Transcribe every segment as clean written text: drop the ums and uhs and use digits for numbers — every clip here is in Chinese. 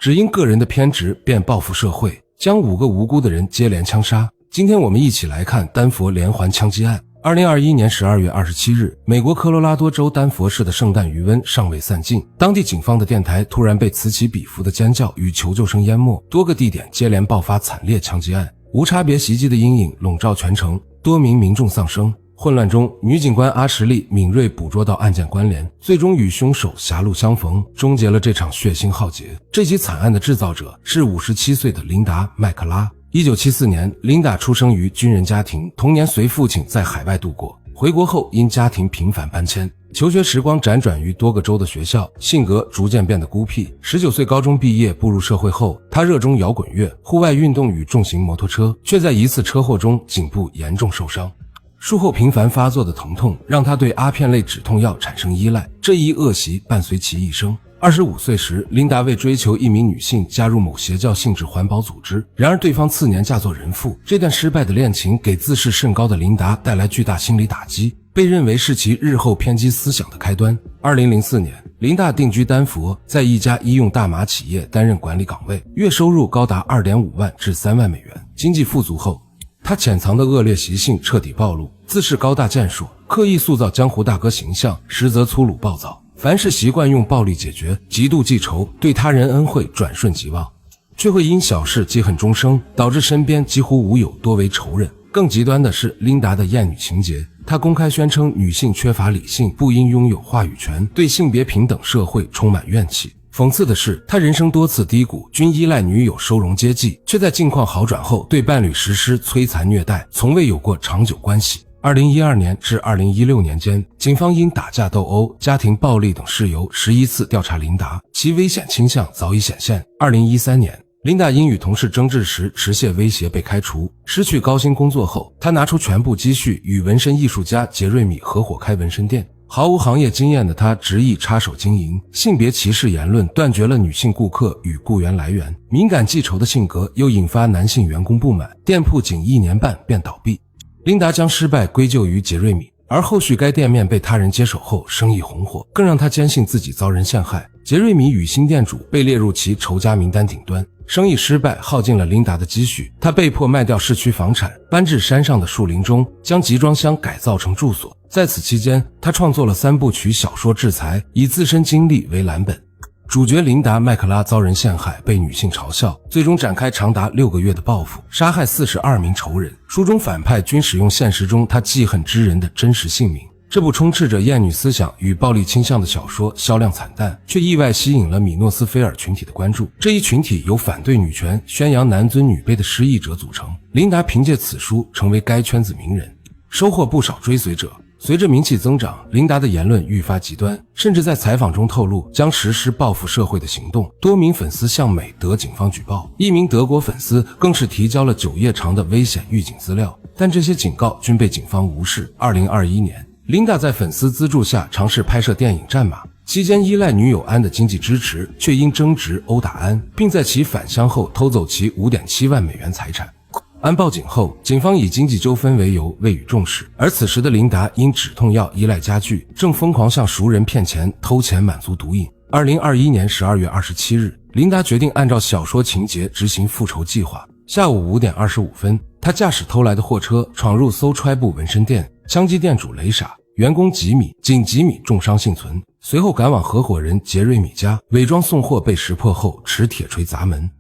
只因個人的偏執便報復社會，將5個無辜的人接連槍殺。今天我們一起來看丹佛連環槍擊案。2021年12月27日，美國科羅拉多州丹佛市的聖誕餘溫尚未散盡，當地警方的電台突然被此起彼伏的尖叫與求救聲淹沒，多個地點接連爆發慘烈槍擊案，無差別襲擊的陰影籠罩全城，多名民眾喪生。混亂中，女警官阿什利敏銳捕捉到案件關聯，最終與兇手狹路相逢，終結了這場血腥浩劫。這起慘案的制造者是57歲的琳達·麥克拉。1974年，琳達出生於軍人家庭，童年隨父親在海外度過。回國後，因家庭頻繁搬遷，求學時光輾轉於多個州的學校，性格逐漸變得孤僻。19歲高中畢業，步入社會後，他熱衷搖滾樂、戶外運動與重型摩托車，卻在一次車禍中頸部嚴重受傷。術後頻繁發作的疼痛讓他對阿片類止痛藥產生依賴，這一惡習伴隨其一生。25歲時，琳達為追求一名女性加入某邪教性質環保組織，然而對方次年嫁作人婦。這段失敗的戀情給自視甚高的琳達帶來巨大心理打擊，被認為是其日後偏激思想的開端。2004年，琳達定居丹佛，在一家醫用大麻企業擔任管理崗位，月收入高達2.5萬至3萬美元。經濟富足後，他潛藏的惡劣習性徹底暴露，自恃高大健碩，刻意塑造江湖大哥形象，實則粗魯暴躁。凡事習慣用暴力解決，極度記仇，對他人恩惠轉瞬即忘，卻會因小事記恨終生，導致身邊幾乎無友，多為仇人。更極端的是琳達的厭女情節，她公開宣稱女性缺乏理性，不應擁有話語權，對性別平等社會充滿怨氣。諷刺的是，他人生多次低谷，均依賴女友收容接濟，卻在境況好轉後對伴侶實施摧殘虐待，從未有過長久關係。2012年至2016年間，警方因打架鬥毆、家庭暴力等事由11次調查琳達，其危險傾向早已顯現。2013年，琳達因與同事爭執時持械威脅被開除，失去高薪工作後，她拿出全部積蓄與紋身藝術家傑瑞米合夥開紋身店。毫無行業經驗的他執意插手經營，性別歧視言論斷絕了女性顧客與僱員來源，敏感記仇的性格又引發男性員工不滿，店鋪僅1年半便倒閉。琳達將失敗歸咎於傑瑞米，而後續該店面被他人接手後生意紅火，更讓他堅信自己遭人陷害。傑瑞米與新店主被列入其仇家名單頂端，生意失敗耗盡了琳達的積蓄，他被迫賣掉市區房產，搬至山上的樹林中，將集裝箱改造成住所。在此期間，他創作了3部曲小說制裁，以自身經歷為藍本。主角琳達·麥克拉遭人陷害，被女性嘲笑，最終展開長達6個月的報復，殺害42名仇人。書中反派均使用現實中他記恨之人的真實姓名。這部充斥着厭女思想與暴力傾向的小說銷量慘淡，卻意外吸引了米諾斯菲爾群體的關注。這一群體由反對女權、宣揚男尊女卑的失意者組成。琳達憑借此書成為該圈子名人，收穫不少追隨者。隨着名氣增長，琳達的言論愈發極端，甚至在採訪中透露將實施報復社會的行動。多名粉絲向美得警方舉報，一名德國粉絲更是提交了9頁長的危險預警資料，但這些警告均被警方無視。2021年，琳達在粉絲資助下嘗試拍攝電影《戰馬》，期間依賴女友安的經濟支持，卻因爭執毆打安，並在其返鄉後偷走其5.7萬美元財產。安報警後，警方以經濟糾紛為由未予重視，而此時的琳達因止痛藥依賴加劇，正瘋狂向熟人騙錢、偷錢滿足毒癮。2021年12月27日，琳達決定按照小說情節執行復仇計劃。下午5點25分，她駕駛偷來的貨車闖入搜揣部紋身店，槍擊店主雷傻，員工吉米重傷幸存。隨後趕往合夥人傑瑞米家，偽裝送貨被識破後持鐵錘砸門。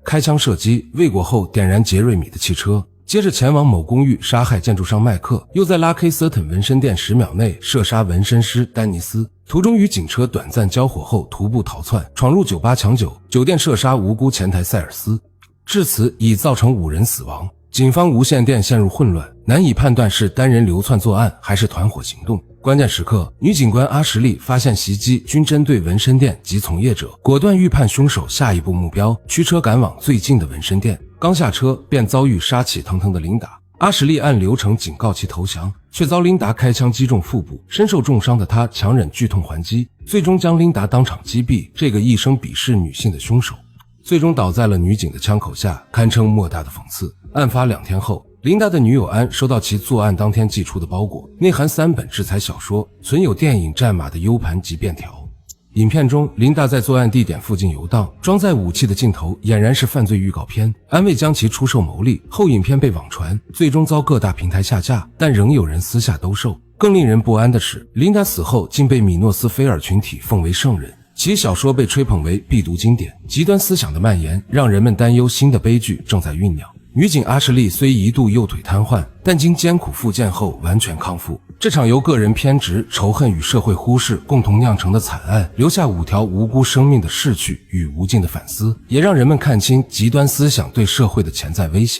開槍射擊未果後點燃傑瑞米的汽車，接着前往某公寓殺害建築商麥克，又在拉 K 瑟頓紋身店10秒內射殺紋身師丹尼斯，途中與警車短暫交火後徒步逃竄，闖入酒吧搶酒，酒店射殺無辜前台塞爾斯，至此已造成5人死亡。警方无线電陷入混亂，難以判斷是單人流竄作案還是團夥行動。關鍵時刻，女警官阿什利發現襲擊均針對紋身店及從業者，果斷預判兇手下一步目標，驅車趕往最近的紋身店。剛下車便遭遇殺氣騰騰的琳達。阿什利按流程警告其投降，卻遭琳達開槍擊中腹部，身受重傷的他強忍劇痛還擊，最終將琳達當場擊斃。這個一生鄙視女性的兇手，最終倒在了女警的槍口下，堪稱莫大的諷刺。案發2天後，琳達的女友安收到其作案當天寄出的包裹，內含3本制裁小說，存有電影《戰馬》的 U 盤及便條。影片中，琳達在作案地點附近遊蕩，裝載武器的鏡頭俨然是犯罪預告片，安慰將其出售牟利後，影片被網傳，最終遭各大平台下架，但仍有人私下兜售。更令人不安的是，琳達死後竟被米諾斯菲尔群體奉为圣人，其小說被吹捧為必讀經典，極端思想的蔓延讓人們擔憂新的悲劇正在醞釀。女警阿什利雖一度右腿癱瘓，但經艱苦復健後完全康復。這場由個人偏執、仇恨與社會忽視共同釀成的慘案，留下5條無辜生命的逝去與無盡的反思，也讓人們看清極端思想對社會的潛在威脅。